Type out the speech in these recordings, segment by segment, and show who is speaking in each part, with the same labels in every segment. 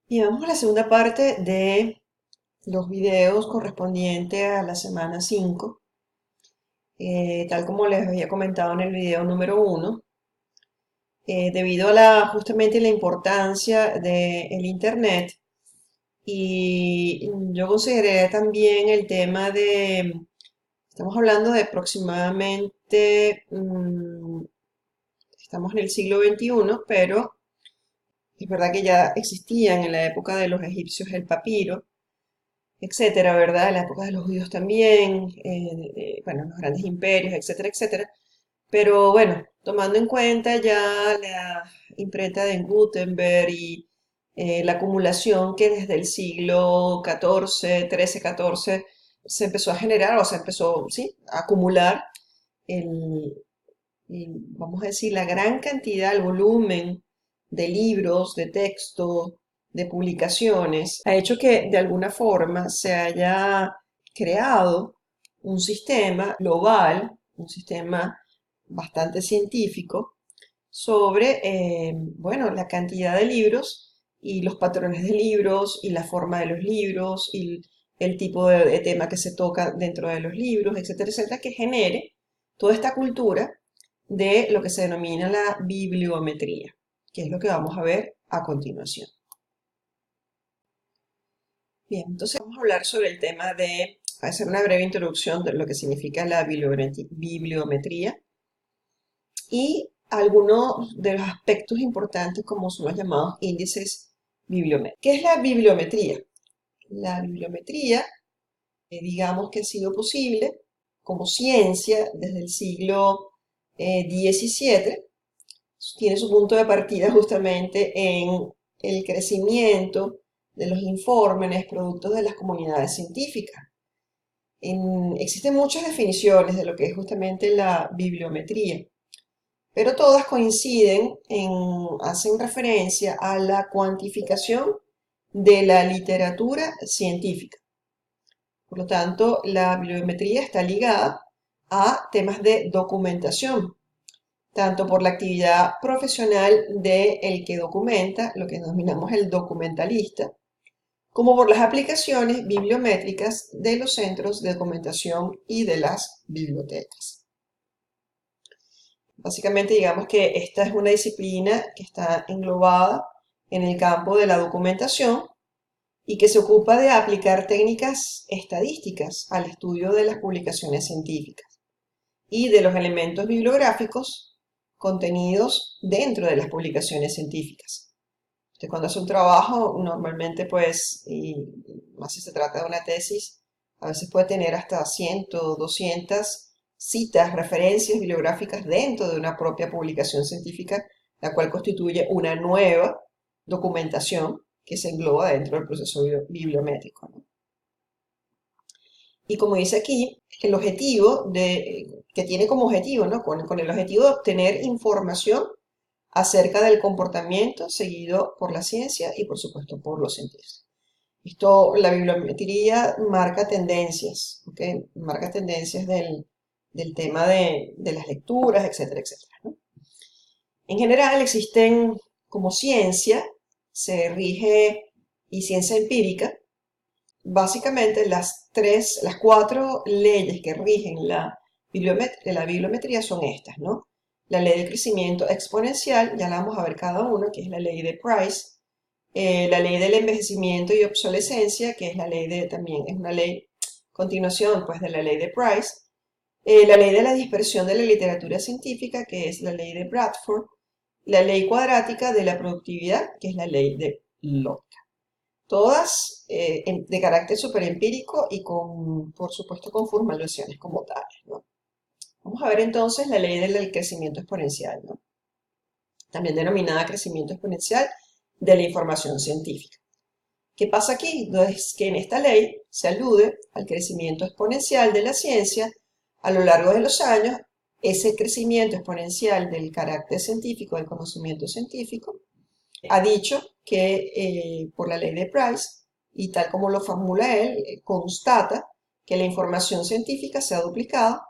Speaker 1: Y vamos a la segunda parte de los videos correspondientes a la semana 5. Tal como les había comentado en el video número 1, debido a justamente la importancia del Internet, y yo consideré también el tema estamos hablando de aproximadamente, estamos en el siglo XXI, pero es verdad que ya existían en la época de los egipcios el papiro, etcétera, ¿verdad? En la época de los judíos también, bueno, los grandes imperios, etcétera, etcétera. Pero bueno, tomando en cuenta ya la imprenta de Gutenberg y la acumulación que desde el siglo XIV, XIII, XIV se empezó a generar, o se empezó, sí, a acumular el, vamos a decir, la gran cantidad, el volumen de libros, de texto, de publicaciones, ha hecho que de alguna forma se haya creado un sistema global, un sistema bastante científico sobre, bueno, la cantidad de libros y los patrones de libros y la forma de los libros y el tipo de tema que se toca dentro de los libros, etcétera, etcétera, que genere toda esta cultura de lo que se denomina la bibliometría, que es lo que vamos a ver a continuación. Bien, entonces vamos a hablar sobre el tema hacer una breve introducción de lo que significa la bibliometría y algunos de los aspectos importantes como son los llamados índices bibliométricos. ¿Qué es la bibliometría? La bibliometría, digamos que ha sido posible como ciencia desde el siglo XVII. Tiene su punto de partida justamente en el crecimiento de los informes productos de las comunidades científicas. Existen muchas definiciones de lo que es justamente la bibliometría, pero todas coinciden hacen referencia a la cuantificación de la literatura científica. Por lo tanto, la bibliometría está ligada a temas de documentación, tanto por la actividad profesional del que documenta, lo que denominamos el documentalista, como por las aplicaciones bibliométricas de los centros de documentación y de las bibliotecas. Básicamente, digamos que esta es una disciplina que está englobada en el campo de la documentación y que se ocupa de aplicar técnicas estadísticas al estudio de las publicaciones científicas y de los elementos bibliográficos contenidos dentro de las publicaciones científicas. Usted cuando hace un trabajo, normalmente pues, y más si se trata de una tesis, a veces puede tener hasta 100, 200 citas, referencias bibliográficas dentro de una propia publicación científica, la cual constituye una nueva documentación que se engloba dentro del proceso bibliométrico, ¿no? Y como dice aquí, el objetivo que tiene como objetivo, ¿no? Con el objetivo de obtener información acerca del comportamiento seguido por la ciencia y por supuesto por los científicos. La bibliometría marca tendencias, ¿ok? Marca tendencias del tema de las lecturas, etcétera, etcétera, ¿no? En general existen como ciencia, se rige y ciencia empírica. Básicamente las cuatro leyes que rigen la bibliometría son estas, ¿no? La ley del crecimiento exponencial, ya la vamos a ver cada una, que es la ley de Price. La ley del envejecimiento y obsolescencia, que es también es una ley, continuación pues de la ley de Price. La ley de la dispersión de la literatura científica, que es la ley de Bradford. La ley cuadrática de la productividad, que es la ley de Locke. Todas de carácter superempírico y por supuesto, con formulaciones como tales, ¿no? Vamos a ver entonces la ley del crecimiento exponencial, ¿no? También denominada crecimiento exponencial de la información científica. ¿Qué pasa aquí? Es que en esta ley se alude al crecimiento exponencial de la ciencia a lo largo de los años. Ese crecimiento exponencial del carácter científico, del conocimiento científico, ha dicho que por la ley de Price, y tal como lo formula él, constata que la información científica se ha duplicado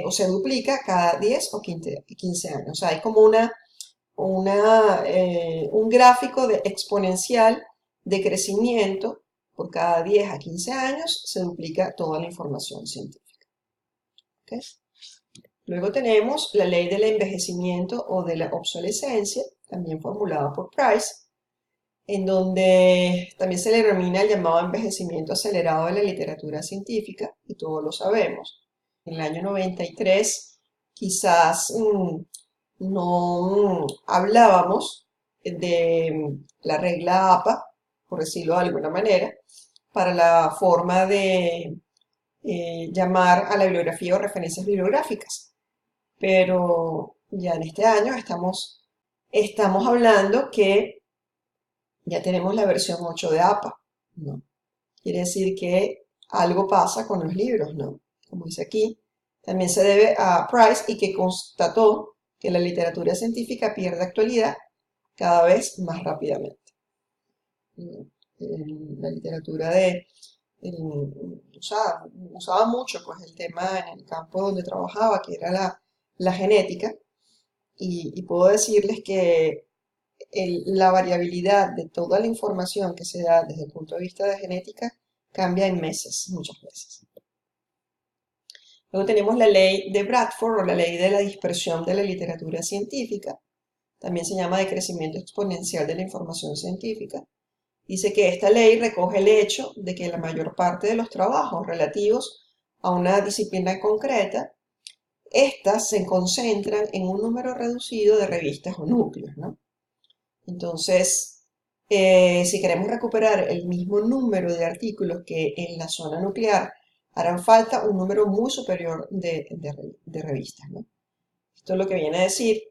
Speaker 1: o se duplica cada 10 o 15 años. O sea, hay como un gráfico exponencial de crecimiento, por cada 10 a 15 años se duplica toda la información científica. ¿Okay? Luego tenemos la ley del envejecimiento o de la obsolescencia, también formulada por Price, en donde también se le denomina el llamado envejecimiento acelerado de la literatura científica, y todos lo sabemos. En el año 93 quizás no hablábamos de la regla APA, por decirlo de alguna manera, para la forma de llamar a la bibliografía o referencias bibliográficas. Pero ya en este año estamos hablando que ya tenemos la versión 8 de APA, ¿no? Quiere decir que algo pasa con los libros, ¿no? Como dice aquí, también se debe a Price y que constató que la literatura científica pierde actualidad cada vez más rápidamente. La literatura usaba mucho pues, el tema en el campo donde trabajaba, que era la genética, y puedo decirles que la variabilidad de toda la información que se da desde el punto de vista de genética cambia en meses, muchas veces. Luego tenemos la ley de Bradford o la ley de la dispersión de la literatura científica. También se llama de crecimiento exponencial de la información científica. Dice que esta ley recoge el hecho de que la mayor parte de los trabajos relativos a una disciplina concreta, estas se concentran en un número reducido de revistas o núcleos, ¿no? Entonces, si queremos recuperar el mismo número de artículos que en la zona nuclear, harán falta un número muy superior de revistas, ¿no? Esto es lo que viene a decir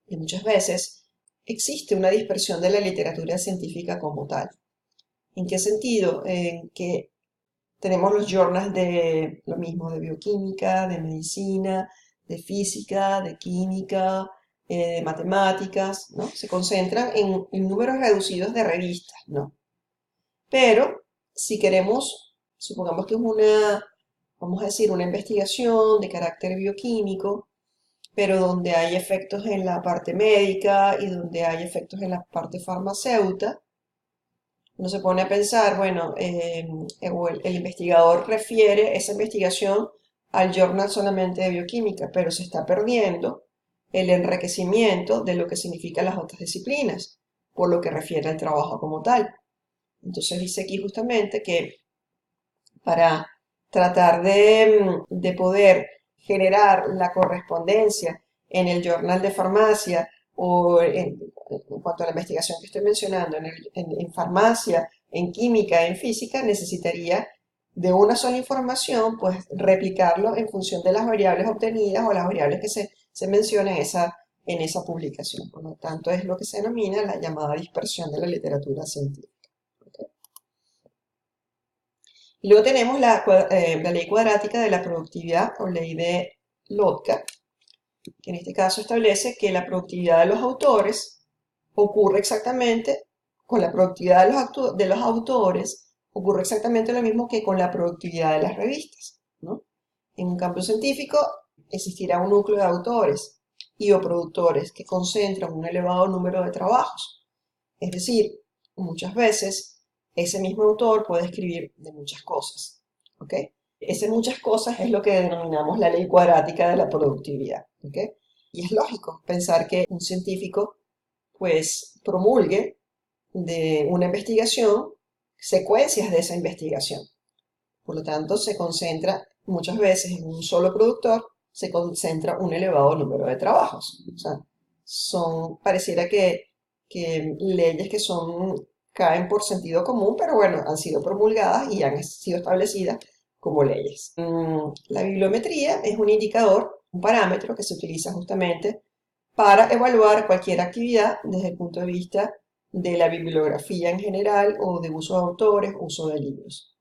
Speaker 1: que muchas veces existe una dispersión de la literatura científica como tal. ¿En qué sentido? En que tenemos los journals de lo mismo, de bioquímica, de medicina, de física, de química, de matemáticas, ¿no? Se concentran en números reducidos de revistas, ¿no? Pero si queremos, supongamos que es vamos a decir, una investigación de carácter bioquímico, pero donde hay efectos en la parte médica y donde hay efectos en la parte farmacéutica, uno se pone a pensar, bueno, el investigador refiere esa investigación al journal solamente de bioquímica, pero se está perdiendo el enriquecimiento de lo que significan las otras disciplinas, por lo que refiere al trabajo como tal. Entonces dice aquí justamente que para tratar de poder generar la correspondencia en el journal de farmacia o en cuanto a la investigación que estoy mencionando, en farmacia, en química, en física, necesitaría de una sola información, pues replicarlo en función de las variables obtenidas o las variables que se mencionan en esa publicación. Por lo tanto, es lo que se denomina la llamada dispersión de la literatura científica. ¿Okay? Y luego tenemos la ley cuadrática de la productividad o ley de Lotka, que en este caso establece que la productividad de los autores ocurre exactamente, con la productividad de los autores, ocurre exactamente lo mismo que con la productividad de las revistas, ¿no? En un campo científico existirá un núcleo de autores y o productores que concentran un elevado número de trabajos. Es decir, muchas veces ese mismo autor puede escribir de muchas cosas, ¿ok? Ese muchas cosas es lo que denominamos la ley cuadrática de la productividad, ¿ok? Y es lógico pensar que un científico pues promulgue de una investigación secuencias de esa investigación. Por lo tanto, se concentra muchas veces en un solo productor, se concentra un elevado número de trabajos. O sea, pareciera que leyes que caen por sentido común, pero bueno, han sido promulgadas y han sido establecidas como leyes. La bibliometría es un indicador, un parámetro que se utiliza justamente para evaluar cualquier actividad desde el punto de vista de la bibliografía en general o de uso de autores, uso de libros.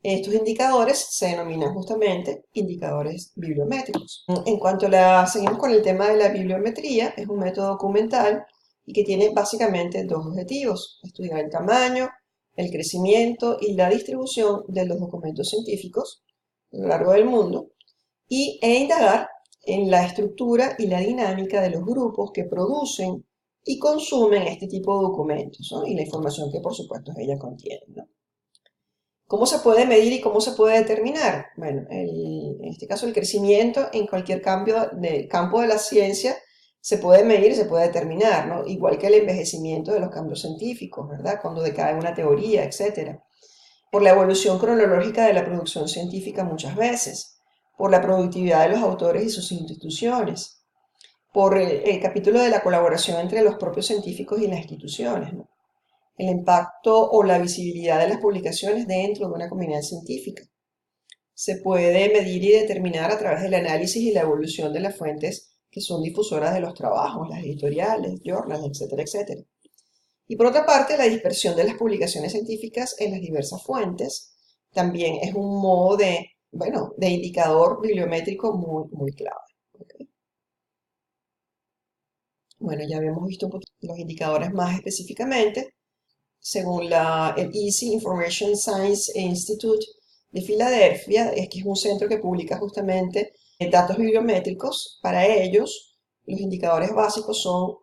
Speaker 1: Estos indicadores se denominan justamente indicadores bibliométricos. En cuanto seguimos con el tema de la bibliometría, es un método documental y que tiene básicamente dos objetivos: estudiar el tamaño, el crecimiento y la distribución de los documentos científicos a lo largo del mundo e indagar en la estructura y la dinámica de los grupos que producen y consumen este tipo de documentos, ¿no? Y la información que por supuesto ella contiene, ¿no? ¿Cómo se puede medir y cómo se puede determinar? Bueno, en este caso el crecimiento en cualquier cambio de campo de la ciencia se puede medir y se puede determinar, ¿no? Igual que el envejecimiento de los cambios científicos, ¿verdad? Cuando decae una teoría, etcétera. Por la evolución cronológica de la producción científica muchas veces, por la productividad de los autores y sus instituciones, por el capítulo de la colaboración entre los propios científicos y las instituciones, ¿no? El impacto o la visibilidad de las publicaciones dentro de una comunidad científica. Se puede medir y determinar a través del análisis y la evolución de las fuentes que son difusoras de los trabajos, las editoriales, journals, etcétera, etcétera. Y por otra parte, la dispersión de las publicaciones científicas en las diversas fuentes también es un modo de, bueno, de indicador bibliométrico muy, muy clave. ¿Okay? Bueno, ya habíamos visto un poquito los indicadores más específicamente. Según el Easy Information Science Institute de Filadelfia, es que es un centro que publica justamente datos bibliométricos. Para ellos, los indicadores básicos son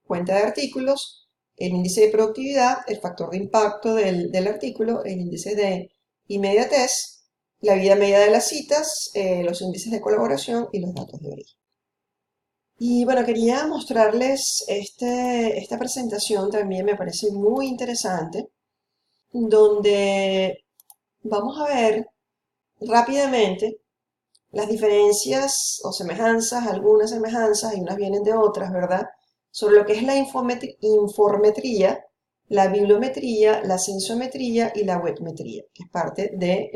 Speaker 1: cuenta de artículos, el índice de productividad, el factor de impacto del artículo, el índice de inmediatez, la vida media de las citas, los índices de colaboración y los datos de origen. Y bueno, quería mostrarles esta presentación también me parece muy interesante, donde vamos a ver rápidamente las diferencias o semejanzas, algunas semejanzas y unas vienen de otras, ¿verdad? Sobre lo que es la informetría, la bibliometría, la sensometría y la webmetría, que es parte de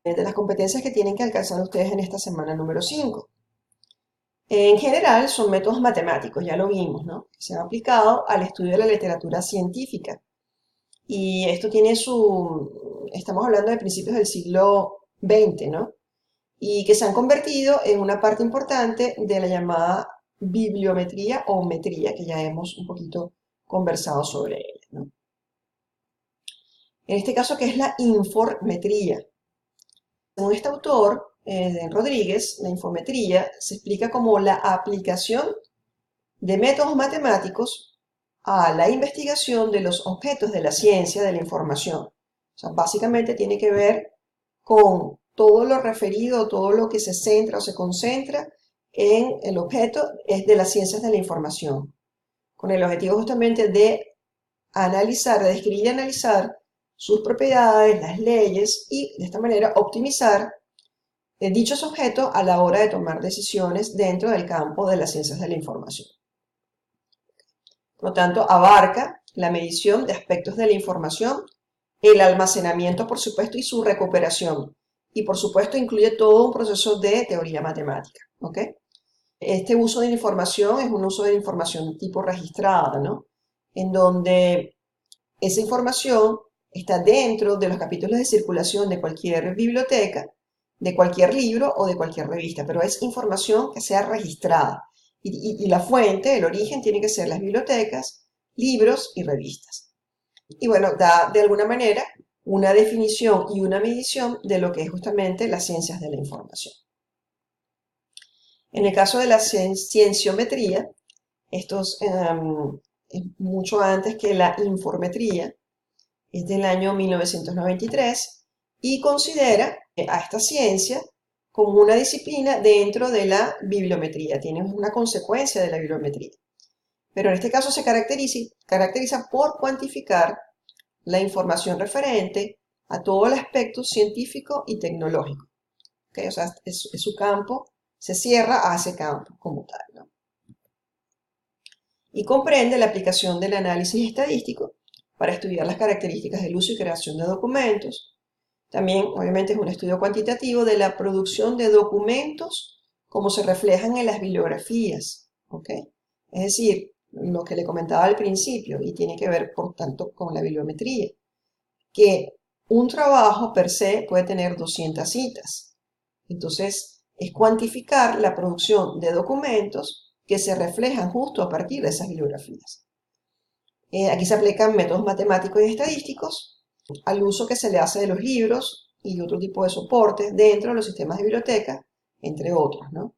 Speaker 1: las competencias que tienen que alcanzar ustedes en esta semana número 5. En general son métodos matemáticos, ya lo vimos, ¿no? Que se han aplicado al estudio de la literatura científica. Y esto estamos hablando de principios del siglo XX, ¿no? Y que se han convertido en una parte importante de la llamada bibliometría o metría, que ya hemos un poquito conversado sobre ella, ¿no? En este caso, ¿qué es la informetría? Según este autor, Rodríguez, la informetría se explica como la aplicación de métodos matemáticos a la investigación de los objetos de la ciencia de la información. O sea, básicamente tiene que ver con todo lo referido, todo lo que se centra o se concentra en el objeto es de las ciencias de la información, con el objetivo justamente de analizar, de describir y analizar sus propiedades, las leyes y de esta manera optimizar dichos objetos a la hora de tomar decisiones dentro del campo de las ciencias de la información. Por lo tanto, abarca la medición de aspectos de la información, el almacenamiento, por supuesto, y su recuperación. Y, por supuesto, incluye todo un proceso de teoría matemática. ¿Ok? Este uso de la información es un uso de la información tipo registrada, ¿no? En donde esa información está dentro de los capítulos de circulación de cualquier biblioteca, de cualquier libro o de cualquier revista, pero es información que sea registrada. Y la fuente, el origen, tiene que ser las bibliotecas, libros y revistas. Y bueno, da de alguna manera una definición y una medición de lo que es justamente las ciencias de la información. En el caso de la cienciometría, esto es mucho antes que la informetría, es del año 1993 y considera a esta ciencia como una disciplina dentro de la bibliometría, tiene una consecuencia de la bibliometría. Pero en este caso se caracteriza por cuantificar la información referente a todo el aspecto científico y tecnológico. ¿Okay? O sea, es su campo, se cierra a ese campo como tal, ¿no? Y comprende la aplicación del análisis estadístico para estudiar las características del uso y creación de documentos. También, obviamente, es un estudio cuantitativo de la producción de documentos como se reflejan en las bibliografías. ¿Okay? Es decir, lo que le comentaba al principio, y tiene que ver, por tanto, con la bibliometría, que un trabajo per se puede tener 200 citas. Entonces, es cuantificar la producción de documentos que se reflejan justo a partir de esas bibliografías. Aquí se aplican métodos matemáticos y estadísticos al uso que se le hace de los libros y otro tipo de soportes dentro de los sistemas de biblioteca, entre otros, ¿no?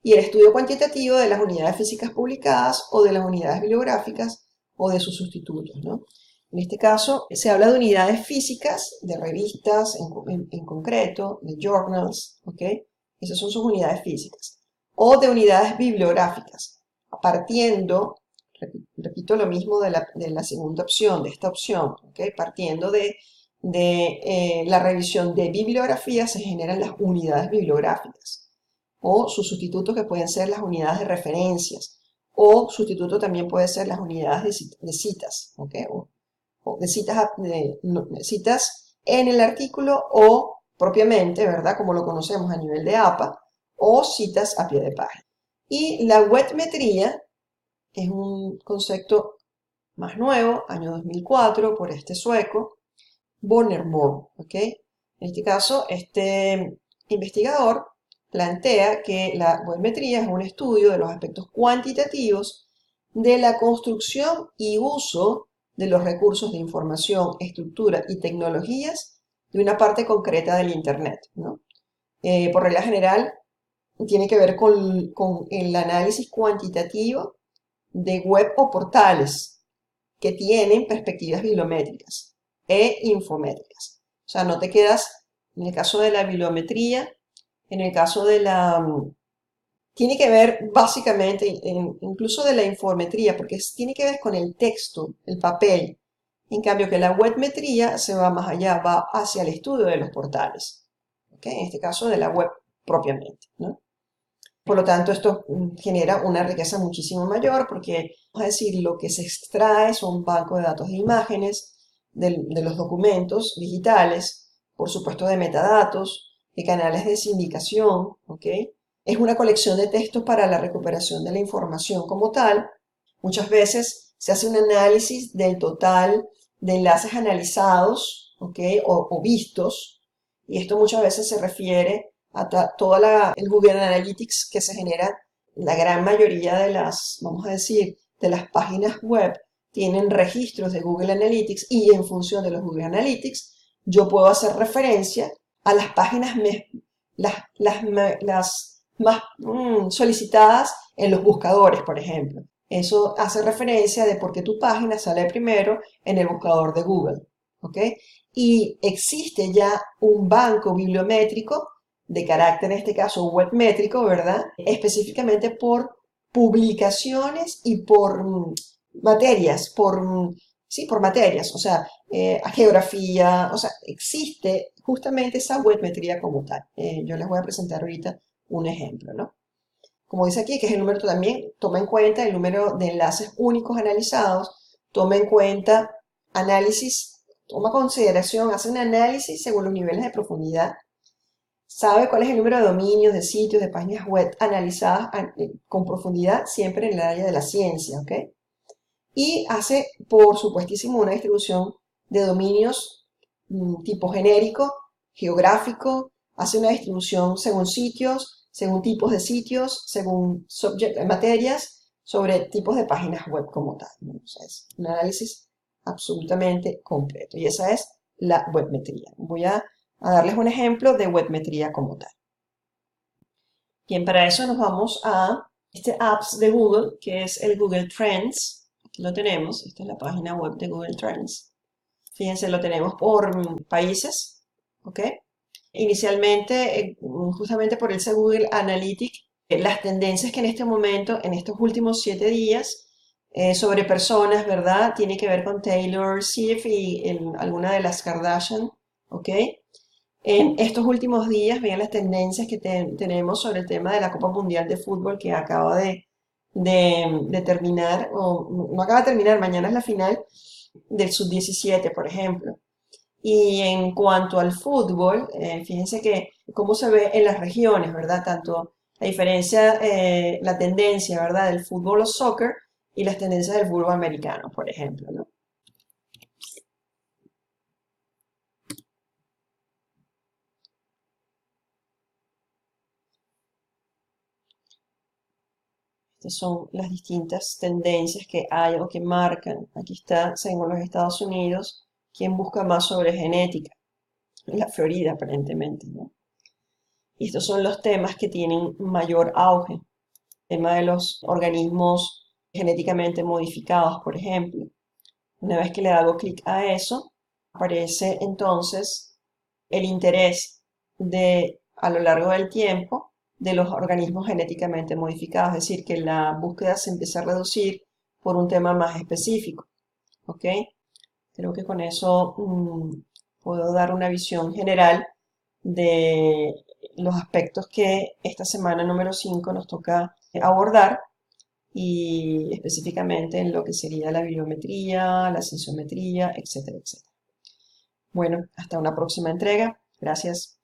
Speaker 1: y el estudio cuantitativo de las unidades físicas publicadas o de las unidades bibliográficas o de sus sustitutos, ¿no? En este caso, se habla de unidades físicas, de revistas en concreto, de journals, ¿ok? Esas son sus unidades físicas. O de unidades bibliográficas, partiendo, repito lo mismo de la segunda opción, de esta opción, ¿ok? Partiendo de la revisión de bibliografía se generan las unidades bibliográficas o sus sustitutos que pueden ser las unidades de referencias o sustituto también puede ser las unidades de citas, ¿ok? O de citas, citas en el artículo o propiamente, ¿verdad? Como lo conocemos a nivel de APA o citas a pie de página. Y la webmetría es un concepto más nuevo, año 2004, por este sueco, Bornemoor, ¿ok? En este caso, este investigador plantea que la webmetría es un estudio de los aspectos cuantitativos de la construcción y uso de los recursos de información, estructura y tecnologías de una parte concreta del Internet, ¿no? Por regla general, tiene que ver con el análisis cuantitativo de web o portales que tienen perspectivas bibliométricas e infométricas. O sea, no te quedas, en el caso de la bibliometría, en el caso de la... Tiene que ver básicamente, incluso de la infometría, porque tiene que ver con el texto, el papel. En cambio que la webmetría se va más allá, va hacia el estudio de los portales. ¿Okay? En este caso de la web propiamente, ¿no? Por lo tanto, esto genera una riqueza muchísimo mayor porque, vamos a decir, lo que se extrae son bancos de datos de imágenes, de los documentos digitales, por supuesto de metadatos, de canales de sindicación, ¿ok? Es una colección de textos para la recuperación de la información como tal. Muchas veces se hace un análisis del total de enlaces analizados, ¿ok? O vistos, y esto muchas veces se refiere a todo el Google Analytics que se genera, la gran mayoría de las, vamos a decir, de las páginas web tienen registros de Google Analytics y en función de los Google Analytics yo puedo hacer referencia a las páginas las más solicitadas en los buscadores, por ejemplo. Eso hace referencia de por qué tu página sale primero en el buscador de Google, ¿ok? Y existe ya un banco bibliométrico de carácter, en este caso webmétrico, ¿verdad? Específicamente por publicaciones y por materias, sí, por materias, o sea, geografía, o sea, existe justamente esa webmetría como tal. Yo les voy a presentar ahorita un ejemplo, ¿no? Como dice aquí, que es el número también, toma en cuenta el número de enlaces únicos analizados, toma en cuenta análisis, toma consideración, hace un análisis según los niveles de profundidad, sabe cuál es el número de dominios, de sitios, de páginas web analizadas con profundidad, siempre en el área de la ciencia, ¿ok? Y hace, por supuestísimo, una distribución de dominios tipo genérico, geográfico, hace una distribución según sitios, según tipos de sitios, según materias, sobre tipos de páginas web como tal, ¿no? O sea, es un análisis absolutamente completo. Y esa es la webmetría. Voy a darles un ejemplo de webmetría como tal. Bien, para eso nos vamos a este apps de Google, que es el Google Trends. Aquí lo tenemos, esta es la página web de Google Trends. Fíjense, lo tenemos por países, ¿ok? Inicialmente, justamente por ese Google Analytics, las tendencias que en este momento, en estos últimos 7 días, sobre personas, ¿verdad? Tiene que ver con Taylor Swift y alguna de las Kardashian, ¿ok? En estos últimos días, vean las tendencias que tenemos sobre el tema de la Copa Mundial de Fútbol que acaba de terminar, o no acaba de terminar, mañana es la final del Sub-17, por ejemplo. Y en cuanto al fútbol, fíjense que cómo se ve en las regiones, ¿verdad? Tanto la diferencia, la tendencia, ¿verdad? Del fútbol o soccer y las tendencias del fútbol americano, por ejemplo, ¿no? Estas son las distintas tendencias que hay o que marcan. Aquí está, según los Estados Unidos, quién busca más sobre genética. La Florida, aparentemente, ¿no? Y estos son los temas que tienen mayor auge. tema de los organismos genéticamente modificados, por ejemplo. Una vez que le hago clic a eso, aparece entonces el interés de, a lo largo del tiempo, de los organismos genéticamente modificados, es decir, que la búsqueda se empieza a reducir por un tema más específico. ¿Ok? Creo que con eso puedo dar una visión general de los aspectos que esta semana número 5 nos toca abordar y específicamente en lo que sería la bibliometría, la sensometría, etcétera, etcétera. Bueno, hasta una próxima entrega. Gracias.